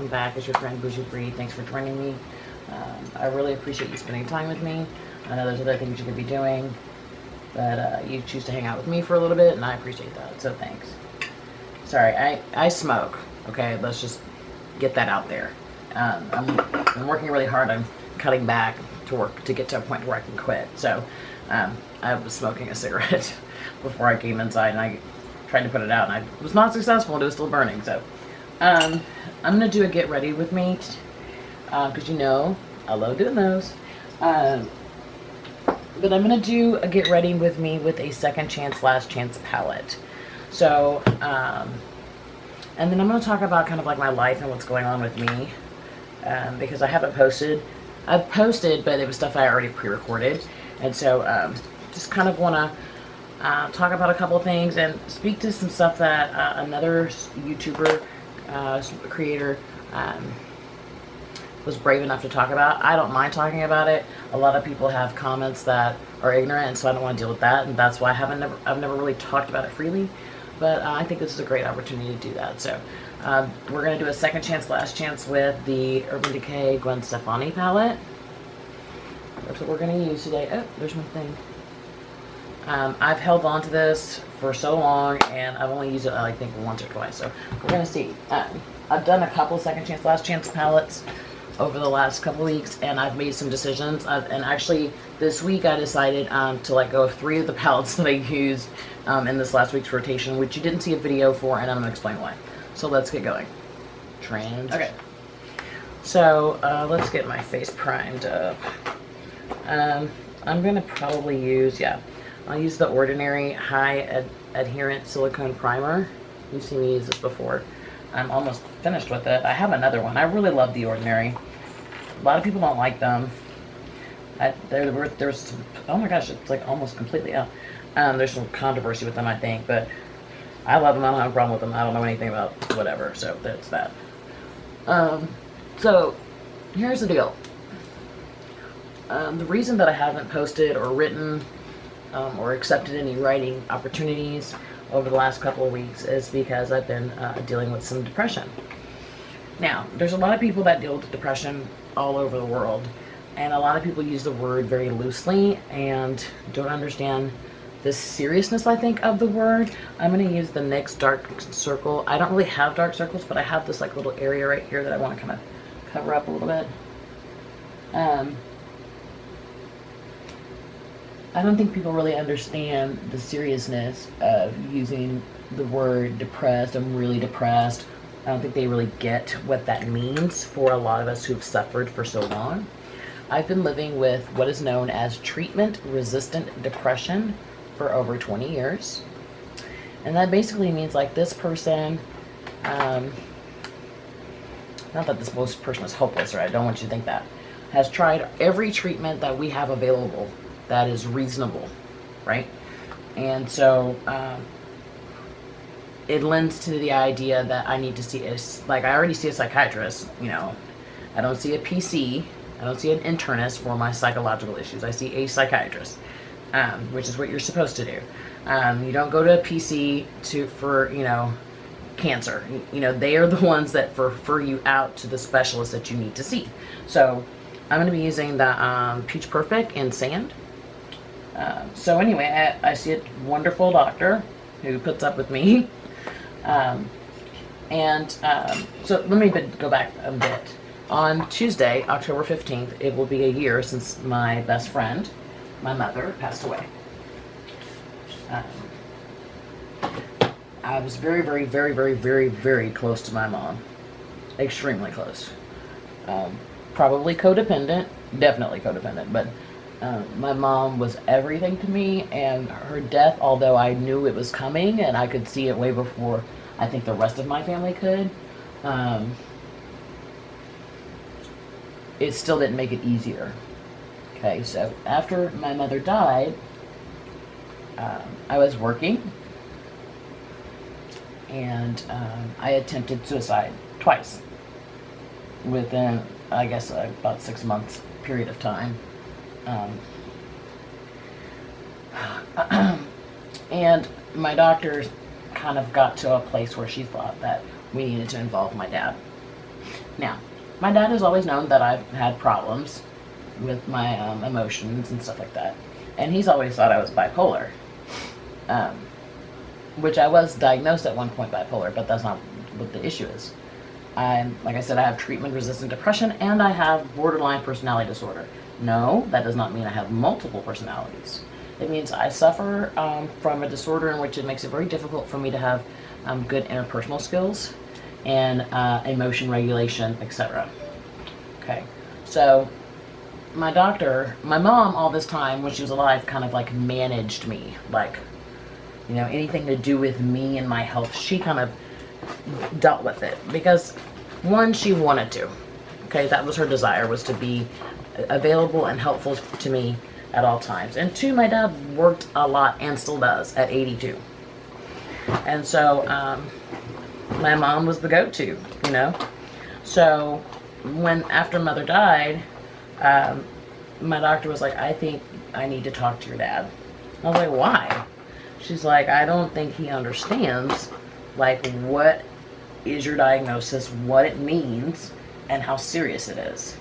welcome back. It's your friend Bougie Bree. Thanks for joining me. I really appreciate you spending time with me. I know there's other things you could be doing, but you choose to hang out with me for a little bit, and I appreciate that, so thanks. Sorry, I smoke, okay? Let's just get that out there. I'm working really hard. I'm cutting back to get to a point where I can quit. So I was smoking a cigarette before I came inside, and I tried to put it out, and I was not successful, and it was still burning. So I'm gonna do a get ready with me, because you know I love doing those. But I'm gonna do a get ready with me with a second chance, last chance palette. So and then I'm gonna talk about kind of like my life and what's going on with me, because I haven't posted. I've posted, but it was stuff I already pre-recorded, and so just kind of want to talk about a couple of things and speak to some stuff that another YouTuber creator was brave enough to talk about. I don't mind talking about it. A lot of people have comments that are ignorant, and so I don't want to deal with that, and that's why I've never really talked about it freely. But I think this is a great opportunity to do that. So we're going to do a second chance, last chance with the Urban Decay Gwen Stefani palette. That's what we're going to use today. Oh, there's my thing. I've held on to this for so long, and I've only used it, I think, once or twice. So we're going to see. I've done a couple second chance, last chance palettes over the last couple weeks, and I've made some decisions. And actually, this week I decided to let go of 3 of the palettes that I used in this last week's rotation, which you didn't see a video for, and I'm going to explain why. So let's get going. Okay. So let's get my face primed up. I'm going to probably use, I'll use the Ordinary High Adherent Silicone Primer. You've seen me use this before. I'm almost finished with it. I have another one. I really love the Ordinary. A lot of people don't like them. There's some, oh my gosh, it's like almost completely out. There's some controversy with them, I think, but I love them. I don't have a problem with them. I don't know anything about whatever, so that's that. So here's the deal. The reason that I haven't posted or written or accepted any writing opportunities over the last couple of weeks is because I've been dealing with some depression. Now, there's a lot of people that deal with depression all over the world, and a lot of people use the word very loosely and don't understand the seriousness, I think, of the word. I'm going to use the NYX Dark Circle. I don't really have dark circles, but I have this like little area right here that I want to kind of cover up a little bit. I don't think people really understand the seriousness of using the word depressed. I'm really depressed. I don't think they really get what that means for a lot of us who've suffered for so long. I've been living with what is known as treatment-resistant depression for over 20 years. And that basically means like this person, not that this person is hopeless, or I don't want you to think that, has tried every treatment that we have available that is reasonable, right? And so it lends to the idea that I need to see like I already see a psychiatrist, you know. I don't see a PC, I don't see an internist for my psychological issues. I see a psychiatrist, which is what you're supposed to do. You don't go to a PC for you know, cancer. You know, they are the ones that refer you out to the specialist that you need to see. So I'm going to be using the Peach Perfect in Sand. So anyway, I see a wonderful doctor who puts up with me. So let me go back a bit. On Tuesday, October 15th, it will be a year since my best friend, my mother, passed away. I was very, very, very, very, very, very close to my mom. Extremely close. Probably codependent, definitely codependent, but my mom was everything to me, and her death, although I knew it was coming and I could see it way before I think the rest of my family could, it still didn't make it easier. Okay, so after my mother died, I was working, and I attempted suicide twice within, I guess, about 6 months period of time. And my doctor kind of got to a place where she thought that we needed to involve my dad. Now, my dad has always known that I've had problems with my emotions and stuff like that. And he's always thought I was bipolar. Which I was diagnosed at one point bipolar, but that's not what the issue is. Like I said, I have treatment-resistant depression and I have borderline personality disorder. No, that does not mean I have multiple personalities. It means I suffer from a disorder in which it makes it very difficult for me to have good interpersonal skills and emotion regulation, etc. Okay, so my mom all this time when she was alive kind of like managed me, like, you know, anything to do with me and my health, she kind of dealt with it because, one, she wanted to. Okay, that was her desire, was to be available and helpful to me at all times. And two, my dad worked a lot and still does at 82. And so my mom was the go-to, you know. So after mother died, my doctor was like, I think I need to talk to your dad. I was like, why? She's like, I don't think he understands, like, what is your diagnosis, what it means, and how serious it is.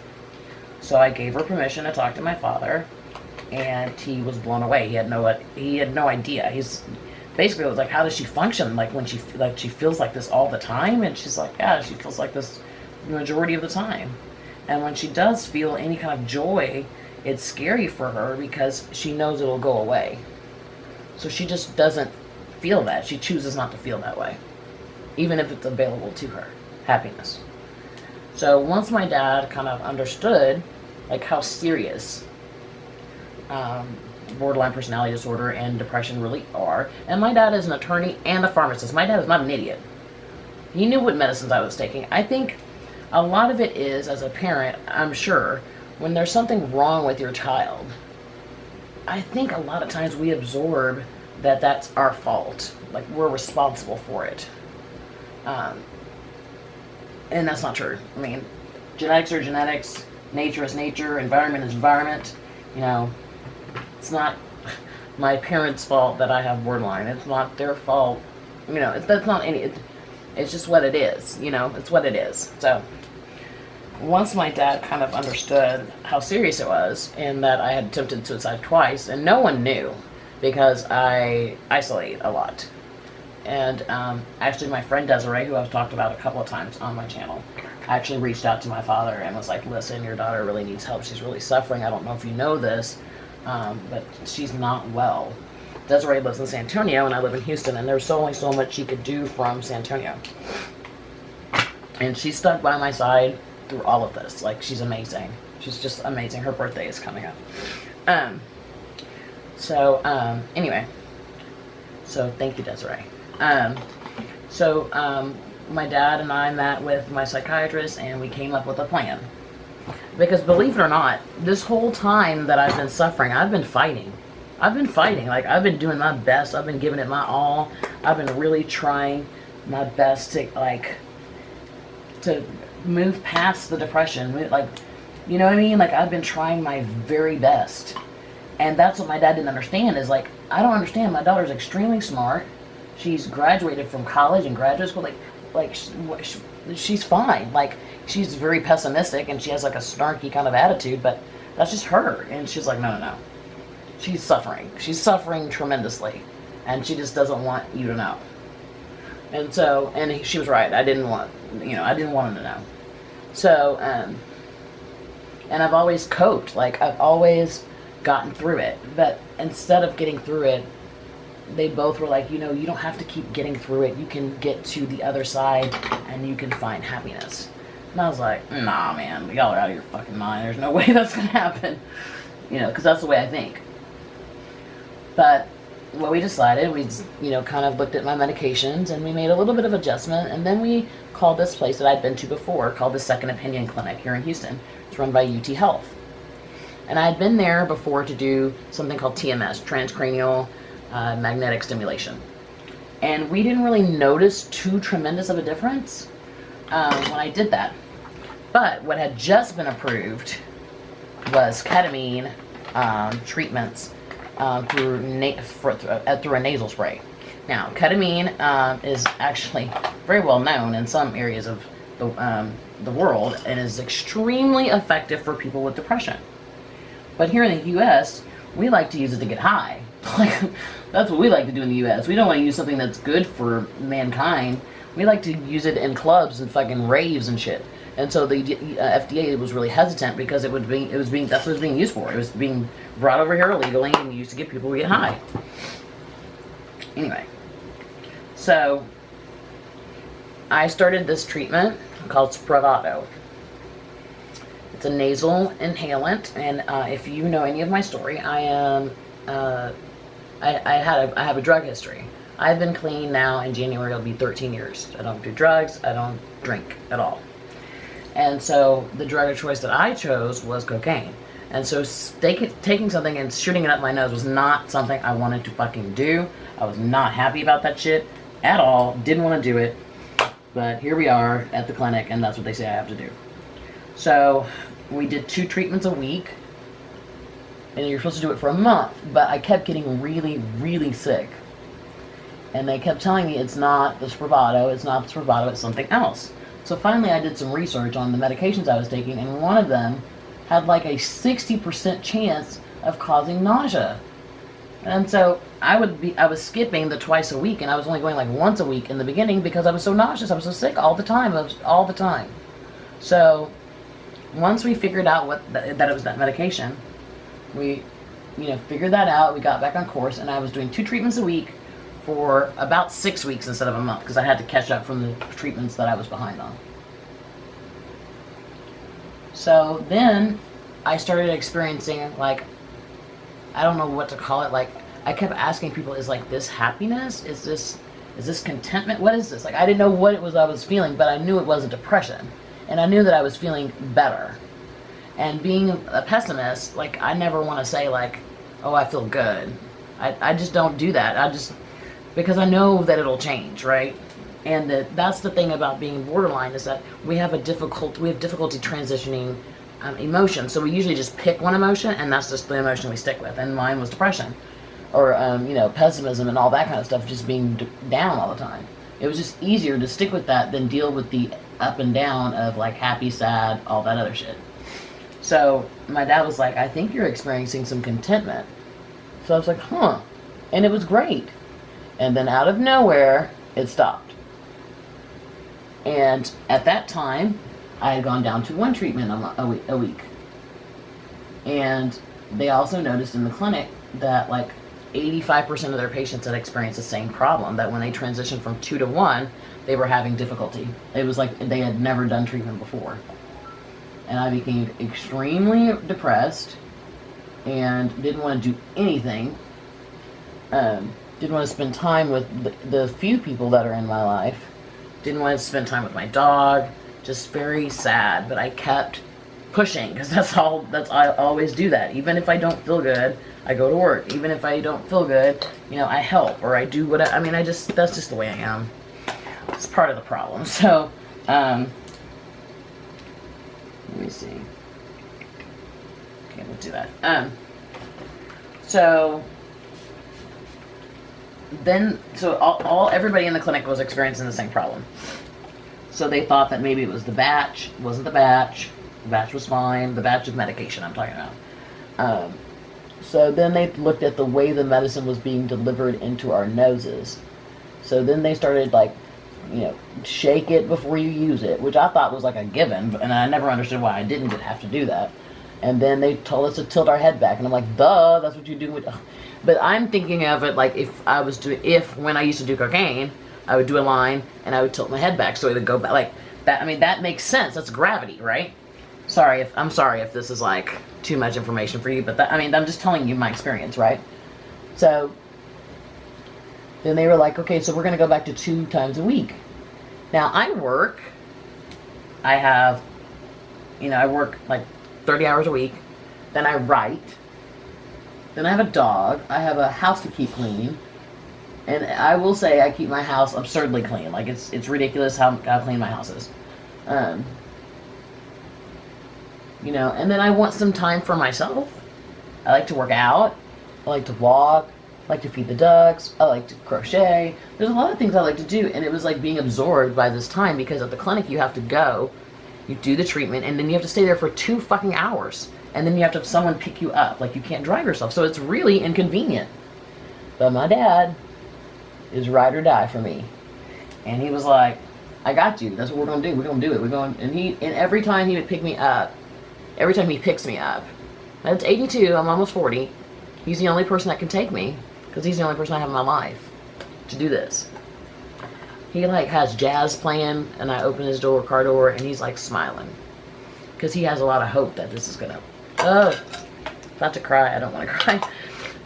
So I gave her permission to talk to my father, and he was blown away. He had no idea. He's basically, it was like, how does she function? Like, when she feels like this all the time? And she's like, yeah, she feels like this the majority of the time. And when she does feel any kind of joy, it's scary for her because she knows it'll go away. So she just doesn't feel that. She chooses not to feel that way, even if it's available to her, happiness. So once my dad kind of understood, like, how serious borderline personality disorder and depression really are, and my dad is an attorney and a pharmacist. My dad is not an idiot. He knew what medicines I was taking. I think a lot of it is, as a parent, I'm sure, when there's something wrong with your child, I think a lot of times we absorb that that's our fault. Like, we're responsible for it. And that's not true. I mean, genetics are genetics, nature is nature, environment is environment. You know, it's not my parents' fault that I have borderline. It's not their fault. You know, that's not any, it's just what it is. You know, it's what it is. So once my dad kind of understood how serious it was and that I had attempted suicide twice, and no one knew because I isolate a lot. And actually my friend Desiree, who I've talked about a couple of times on my channel, actually reached out to my father and was like, listen, your daughter really needs help. She's really suffering. I don't know if you know this, but she's not well. Desiree lives in San Antonio and I live in Houston, and there's only so much she could do from San Antonio. And she stuck by my side through all of this. Like, she's amazing. She's just amazing. Her birthday is coming up. Anyway, so thank you, Desiree. My dad and I met with my psychiatrist and we came up with a plan. Because believe it or not, this whole time that I've been suffering, I've been fighting. Like, I've been doing my best. I've been giving it my all. I've been really trying my best to, like, to move past the depression. Like, you know what I mean? Like, I've been trying my very best. And that's what my dad didn't understand, is like, I don't understand. My daughter's extremely smart. She's graduated from college and graduate school. She's fine. Like, she's very pessimistic and she has like a snarky kind of attitude, but that's just her. And she's like, no. She's suffering. She's suffering tremendously. And she just doesn't want you to know. And so, and she was right. I didn't want him to know. So, and I've always coped. Like, I've always gotten through it. But instead of getting through it, they both were like, you know, you don't have to keep getting through it. You can get to the other side and you can find happiness. And I was like, nah, man, y'all are out of your fucking mind. There's no way that's going to happen. You know, because that's the way I think. But what we decided, we, you know, kind of looked at my medications and we made a little bit of adjustment. And then we called this place that I'd been to before, called the Second Opinion Clinic here in Houston. It's run by UT Health. And I had been there before to do something called TMS, transcranial magnetic stimulation. And we didn't really notice too tremendous of a difference when I did that. But what had just been approved was ketamine treatments through a nasal spray. Now, ketamine is actually very well known in some areas of the world, and is extremely effective for people with depression. But here in the U.S., we like to use it to get high. Like, that's what we like to do in the U.S. We don't want to use something that's good for mankind. We like to use it in clubs and fucking raves and shit. And so the FDA was really hesitant because that's what it was being used for. It was being brought over here illegally and used to get people to get high. Anyway, so I started this treatment called Spravato. It's a nasal inhalant, and if you know any of my story, I am I have a drug history. I've been clean now. In January it'll be 13 years. I don't do drugs. I don't drink at all. And so the drug of choice that I chose was cocaine. And so taking something and shooting it up my nose was not something I wanted to fucking do. I was not happy about that shit at all. Didn't want to do it. But here we are at the clinic, and that's what they say I have to do. So we did 2 treatments a week. And you're supposed to do it for a month. But I kept getting really, really sick. And they kept telling me it's not the Spravato, it's something else. So finally I did some research on the medications I was taking, and one of them had like a 60% chance of causing nausea. And so I was skipping the twice a week, and I was only going like once a week in the beginning because I was so nauseous. I was so sick all the time. All the time. So once we figured out that it was that medication, we figured that out. We got back on course, and I was doing 2 treatments a week for about 6 weeks instead of a month, because I had to catch up from the treatments that I was behind on. So then I started experiencing, like, I don't know what to call it, like, I kept asking people, is like this happiness? Is this contentment? What is this? Like, I didn't know what it was I was feeling, but I knew it wasn't depression. And I knew that I was feeling better. And being a pessimist, like, I never want to say, like, oh, I feel good. I just don't do that. Because I know that it'll change, right? And that's the thing about being borderline, is that we have difficulty transitioning emotion. So we usually just pick one emotion, and that's just the emotion we stick with. And mine was depression, or pessimism and all that kind of stuff, just being down all the time. It was just easier to stick with that than deal with the up and down of like happy, sad, all that other shit. So my dad was like, I think you're experiencing some contentment. So I was like, huh. And it was great. And then out of nowhere, it stopped. And at that time, I had gone down to 1 treatment a week. And they also noticed in the clinic that like 85% of their patients had experienced the same problem, that when they transitioned from 2 to 1, they were having difficulty. It was like they had never done treatment before. And I became extremely depressed and didn't want to do anything. Didn't want to spend time with the few people that are in my life. Didn't want to spend time with my dog. Just very sad. But I kept pushing, because I always do that. Even if I don't feel good, I go to work. Even if I don't feel good, I help, or I do what that's just the way I am. It's part of the problem. So, let me see. Okay, we'll do that. So everybody in the clinic was experiencing the same problem. So they thought that maybe it was the batch. It wasn't the batch. The batch was fine. The batch of medication I'm talking about. So then they looked at the way the medicine was being delivered into our noses. So then they started like, shake it before you use it, which I thought was like a given, and I never understood why I didn't have to do that. And then they told us to tilt our head back, and I'm like, duh, that's what you do with. But I'm thinking of it like when I used to do cocaine, I would do a line and I would tilt my head back so it would go back like that. I mean, that makes sense. That's gravity, right? I'm sorry if this is like too much information for you, but I'm just telling you my experience, right? So then they were like, okay, so we're going to go back to 2 times a week. Now I work like 30 hours a week. Then I write. Then I have a dog. I have a house to keep clean. And I will say I keep my house absurdly clean. Like, it's ridiculous how clean my house is. And then I want some time for myself. I like to work out. I like to walk. I like to feed the ducks. I like to crochet. There's a lot of things I like to do, and it was like being absorbed by this time because at the clinic you have to go, you do the treatment, and then you have to stay there for 2 fucking hours, and then you have to have someone pick you up. Like, you can't drive yourself, so it's really inconvenient. But my dad is ride or die for me, and he was like, I got you. That's what we're gonna do. We're gonna do it. We're going. And every time he would pick me up, every time he picks me up, that's 82. I'm almost 40. He's the only person that can take me because he's the only person I have in my life to do this. He like has jazz playing, and I open his car door, and he's like smiling because he has a lot of hope that this is gonna. About to cry. I don't want to cry.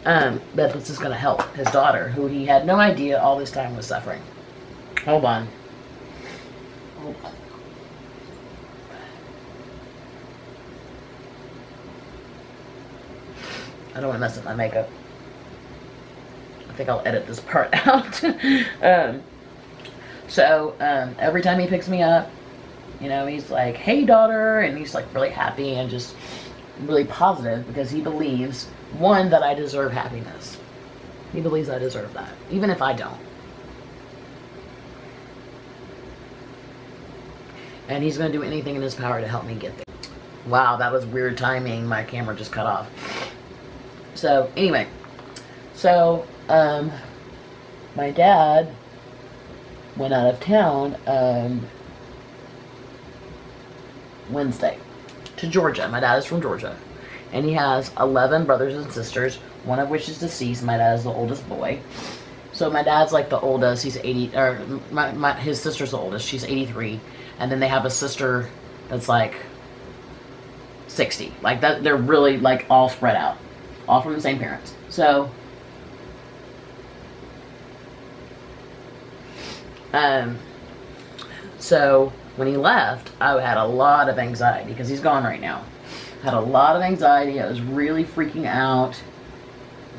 That this is gonna help his daughter, who he had no idea all this time was suffering. Hold on. I don't want to mess up my makeup. I think I'll edit this part out. Every time he picks me up, you know, he's like, hey daughter, and he's like really happy and just really positive because he believes, one, that I deserve happiness. He believes I deserve that, even if I don't. And he's going to do anything in his power to help me get there. Wow, that was weird timing. My camera just cut off. So, anyway. So, my dad went out of town Wednesday to Georgia. My dad is from Georgia. And he has 11 brothers and sisters, one of which is deceased. My dad is the oldest boy. So my dad's like the oldest. He's 80, or his sister's the oldest. She's 83. And then they have a sister that's like 60. Like that, they're really like all spread out, all from the same parents. So, so when he left, I had a lot of anxiety because he's gone right now. I had a lot of anxiety. I was really freaking out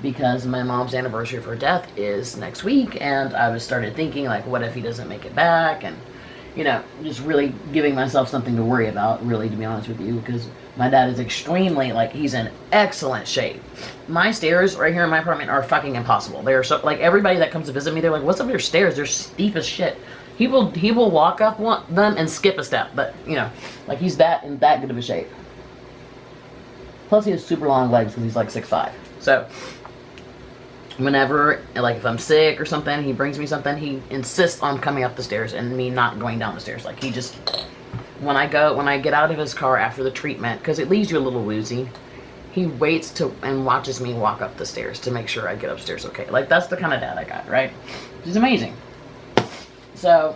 because my mom's anniversary of her death is next week, and I started thinking like, what if he doesn't make it back? And you know, just really giving myself something to worry about, really, to be honest with you, because my dad is extremely, like, he's in excellent shape. My stairs right here in my apartment are fucking impossible. They're so, like, everybody that comes to visit me, they're like, what's up with your stairs? They're steep as shit. He will walk up them and skip a step, but, you know, like, he's in that good of a shape. Plus, he has super long legs because he's, like, 6'5". So, whenever, like, if I'm sick or something, he brings me something, he insists on coming up the stairs and me not going down the stairs. Like, he just, when I get out of his car after the treatment, because it leaves you a little woozy, he waits and watches me walk up the stairs to make sure I get upstairs okay. Like, that's the kind of dad I got, right? He's amazing. So,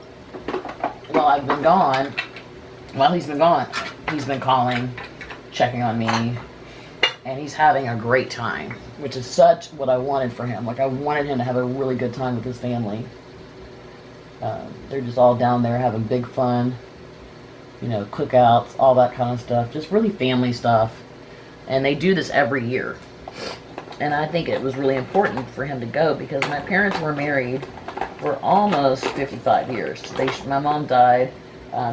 while I've been gone, while he's been gone, he's been calling, checking on me, and he's having a great time, which is such what I wanted for him. Like, I wanted him to have a really good time with his family. They're just all down there having big fun, you know, cookouts, all that kind of stuff, just really family stuff. And they do this every year. And I think it was really important for him to go because my parents were married for almost 55 years. My mom died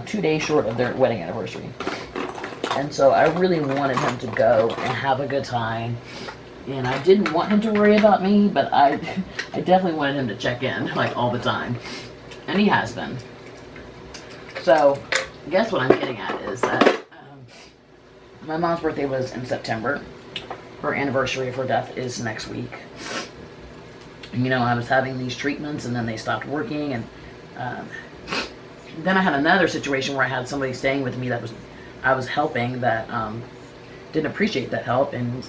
2 days short of their wedding anniversary. And so I really wanted him to go and have a good time. And I didn't want him to worry about me, but I definitely wanted him to check in, like, all the time. And he has been. So, I guess what I'm getting at is that my mom's birthday was in September. Her anniversary of her death is next week. And, you know, I was having these treatments, and then they stopped working. And then I had another situation where I had somebody staying with me that I was helping that didn't appreciate that help and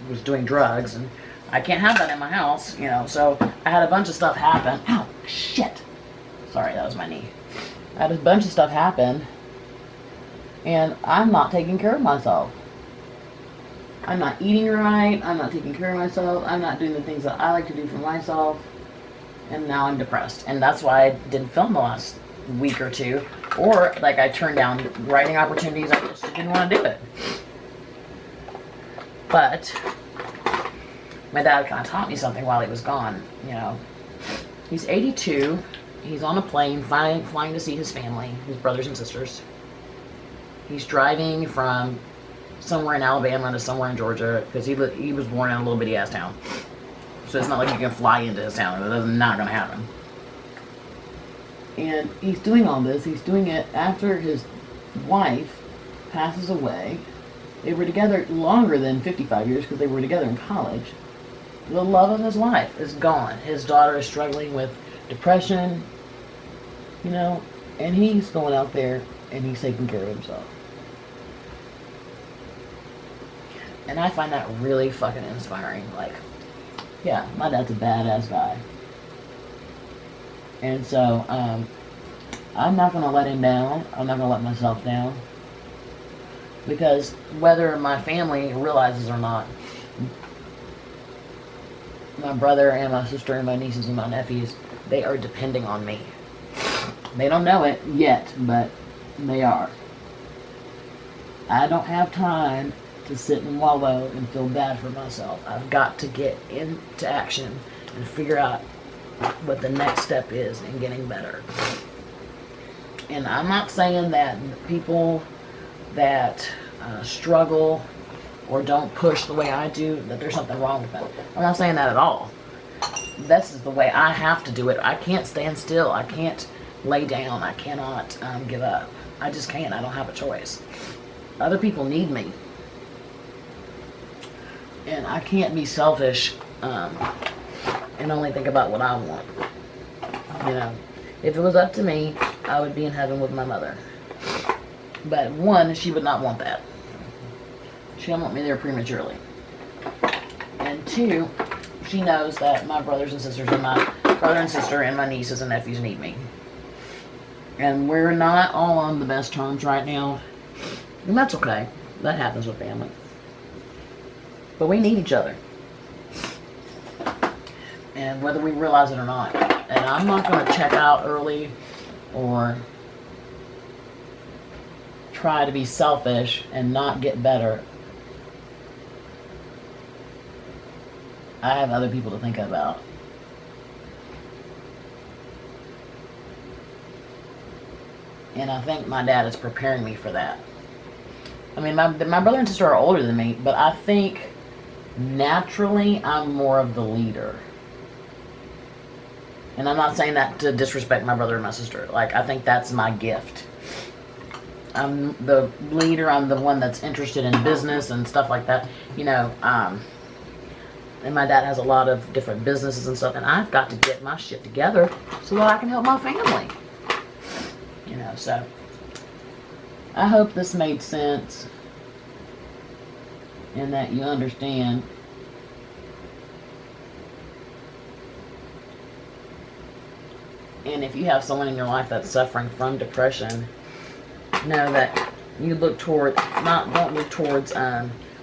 was doing drugs, and I can't have that in my house, you know. So I had a bunch of stuff happen. Ow, shit. Sorry, that was my knee. I had a bunch of stuff happen, and I'm not taking care of myself. I'm not eating right. I'm not taking care of myself. I'm not doing the things that I like to do for myself, and now I'm depressed. And that's why I didn't film the last week or two, or like I turned down writing opportunities. I just didn't want to do it. But my dad kind of taught me something while he was gone. You know, he's 82. He's on a plane flying to see his family, his brothers and sisters. He's driving from somewhere in Alabama to somewhere in Georgia because he was born in a little bitty ass town. So it's not like you can fly into his town. That's not going to happen. And he's doing all this. He's doing it after his wife passes away. They were together longer than 55 years because they were together in college. The love of his life is gone. His daughter is struggling with depression, you know, and he's going out there and he's taking care of himself. And I find that really fucking inspiring. Like, yeah, my dad's a badass guy. And so, I'm not going to let him down. I'm not going to let myself down. Because whether my family realizes or not, my brother and my sister and my nieces and my nephews, they are depending on me. They don't know it yet, but they are. I don't have time to sit and wallow and feel bad for myself. I've got to get into action and figure out what the next step is in getting better. And I'm not saying that people that struggle or don't push the way I do, that there's something wrong with them. I'm not saying that at all. This is the way I have to do it. I can't stand still. I can't lay down. I cannot give up. I just can't. I don't have a choice. Other people need me. And I can't be selfish and only think about what I want. You know, if it was up to me, I would be in heaven with my mother. But one, she would not want that. She don't want me there prematurely. And two, she knows that my brothers and sisters and my brother and sister and my nieces and nephews need me. And we're not all on the best terms right now. And that's okay. That happens with family. But we need each other. And whether we realize it or not. And I'm not going to check out early or try to be selfish and not get better. I have other people to think about. And I think my dad is preparing me for that. I mean, my brother and sister are older than me, but I think naturally I'm more of the leader. And I'm not saying that to disrespect my brother and my sister. Like, I think that's my gift. I'm the leader. I'm the one that's interested in business and stuff like that. You know, and my dad has a lot of different businesses and stuff. And I've got to get my shit together so that I can help my family. You know, so I hope this made sense. And that you understand. And if you have someone in your life that's suffering from depression, know that you look toward, don't look towards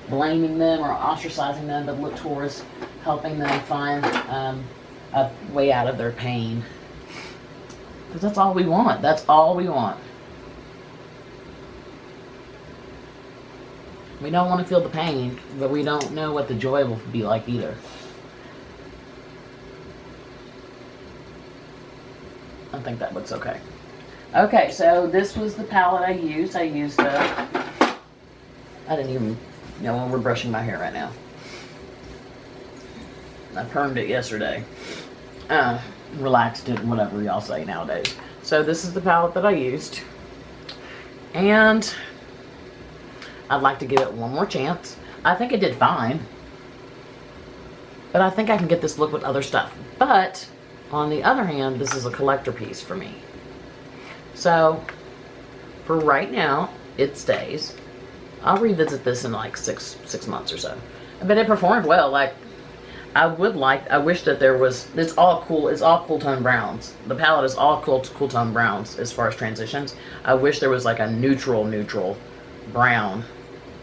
blaming them or ostracizing them, but look towards helping them find a way out of their pain. Because that's all we want. That's all we want. We don't want to feel the pain, but we don't know what the joy will be like either. I think that looks okay. Okay, so this was the palette I used. I used I didn't even know when we're brushing my hair right now. I permed it yesterday. Relaxed it, whatever y'all say nowadays. So this is the palette that I used. And I'd like to give it one more chance. I think it did fine. But I think I can get this look with other stuff. But on the other hand, this is a collector piece for me. So, for right now, it stays. I'll revisit this in like six months or so. But it performed well. Like, I wish that there was, it's all cool tone browns. The palette is all cool tone browns as far as transitions. I wish there was like a neutral brown.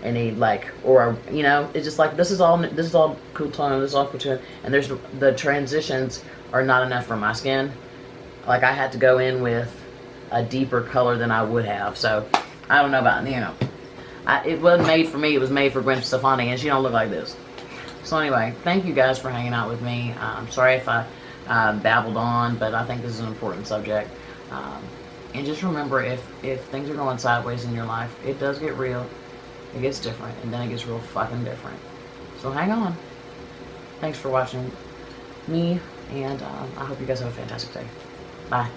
Any like, or, you know, it's just like, this is all cool tone, this is all cool tone. And there's, the transitions are not enough for my skin. Like, I had to go in with a deeper color than I would have. So, I don't know about, you know. It wasn't made for me. It was made for Gwen Stefani, and she don't look like this. So anyway, thank you guys for hanging out with me. I'm sorry if I babbled on, but I think this is an important subject. And just remember, if things are going sideways in your life, it does get real. It gets different, and then it gets real fucking different. So hang on. Thanks for watching. me, and I hope you guys have a fantastic day. Bye.